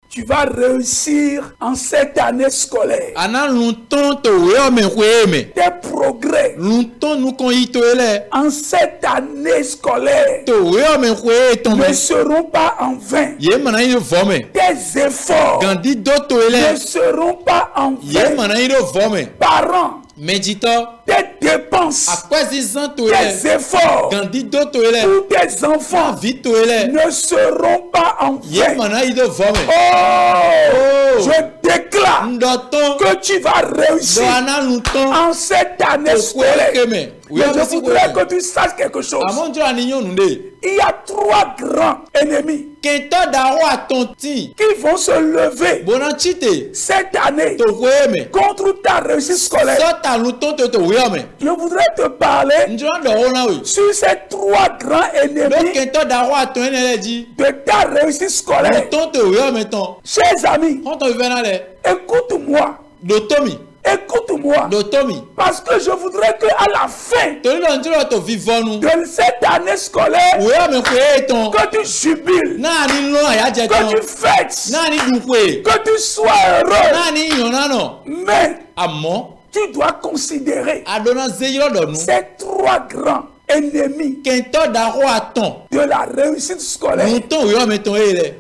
Tu vas réussir en cette année scolaire. Tes progrès en cette année scolaire ne seront pas en vain. Tes efforts ne seront pas en vain. Parents, tes dépenses, tes efforts pour tes enfants ne seront pas en vain. Oh, je déclare que tu vas réussir en cette année scolaire. Mais je voudrais que tu saches quelque chose. Il y a 3 grands ennemis qui vont se lever cette année contre ta réussite scolaire. Je voudrais te parler sur ces 3 grands ennemis de ta réussite scolaire. Chers amis, écoute-moi. Écoute-moi, parce que je voudrais qu'à la fin de cette année scolaire, que tu jubiles, que tu fêtes, que tu sois heureux. Mais tu dois considérer ces 3 grands ennemis de la réussite scolaire.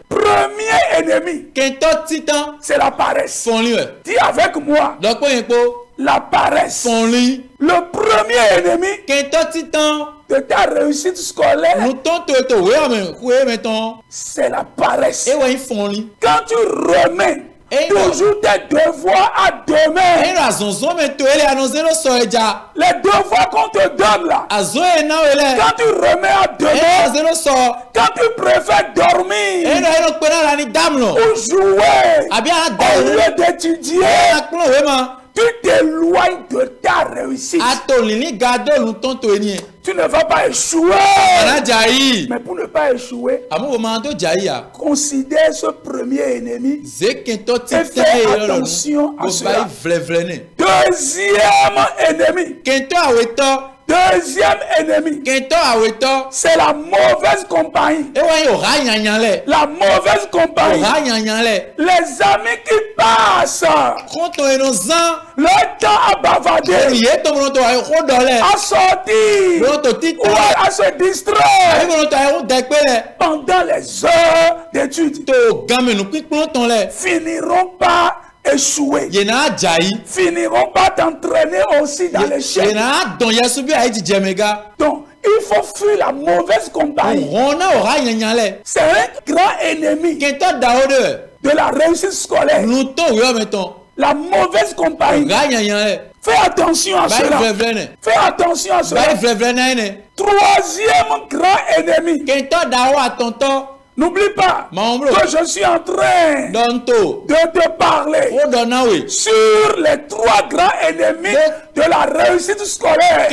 Premier ennemi, c'est la paresse. Dis avec moi, la paresse. Le premier ennemi de ta réussite scolaire, c'est la paresse. Quand tu remets toujours tes devoirs à demain, les devoirs qu'on te donne là, quand tu remets à demain, quand tu préfères dormir ou jouer au lieu d'étudier, tu t'éloignes de ta réussite. Tu ne vas pas échouer. Mais pour ne pas échouer, considère ce premier ennemi et fais attention à cela. Deuxième ennemi, c'est la mauvaise compagnie. La mauvaise compagnie. Les amis qui passent leur temps à bavarder, à sortir, ou à se distraire pendant les heures d'études, finiront par échouer. Finiront par t'entraîner aussi dans l'échec. Donc, il faut fuir la mauvaise compagnie. C'est un grand ennemi de la réussite scolaire. La mauvaise compagnie. Fais attention à cela. Fais attention à cela. Troisième grand ennemi. N'oublie pas que je suis en train de te parler sur les 3 grands ennemis de la réussite scolaire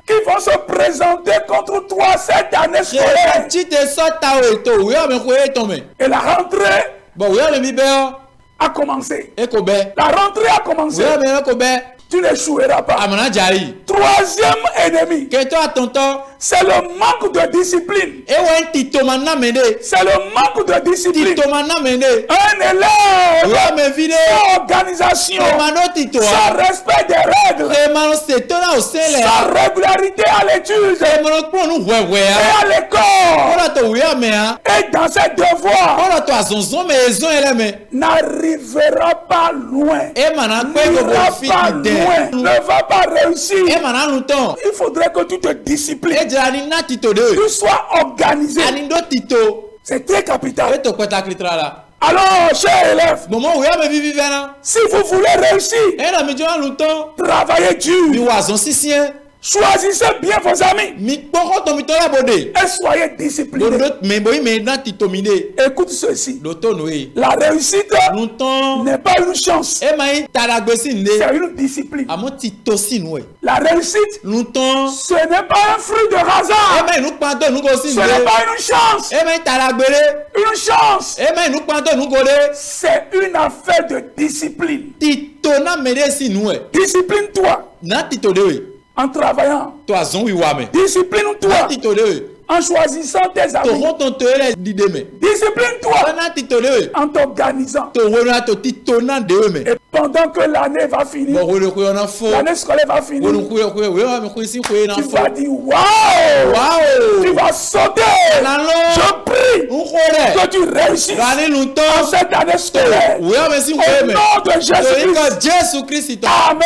qui vont se présenter contre toi cette année scolaire. Et la rentrée a commencé. La rentrée a commencé. Tu n'échoueras pas. Troisième ennemi, c'est le manque de discipline. C'est le manque de discipline. Un élève sans organisation, sans respect des règles, sans régularité à l'étude et à l'école, et dans ses devoirs, n'arrivera pas loin. Ne va pas réussir. Il faudrait que tu te disciplines. Tu sois organisé. C'est très capital. Alors, chers élèves, si vous voulez réussir, travaillez dur. Choisissez bien vos amis et soyez disciplinés. Écoute ceci. La réussite n'est pas une chance, c'est une discipline. La réussite, ce n'est pas un fruit de hasard. Ce n'est pas une chance. Une chance, c'est une affaire de discipline. Discipline-toi en travaillant. Discipline-toi en choisissant tes amis. Discipline-toi en t'organisant. Et pendant que l'année va finir, l'année scolaire va finir, tu vas dire waouh, tu vas sauter. Je prie que tu réussisses dans cette année scolaire. Au nom de Jésus-Christ. Amen.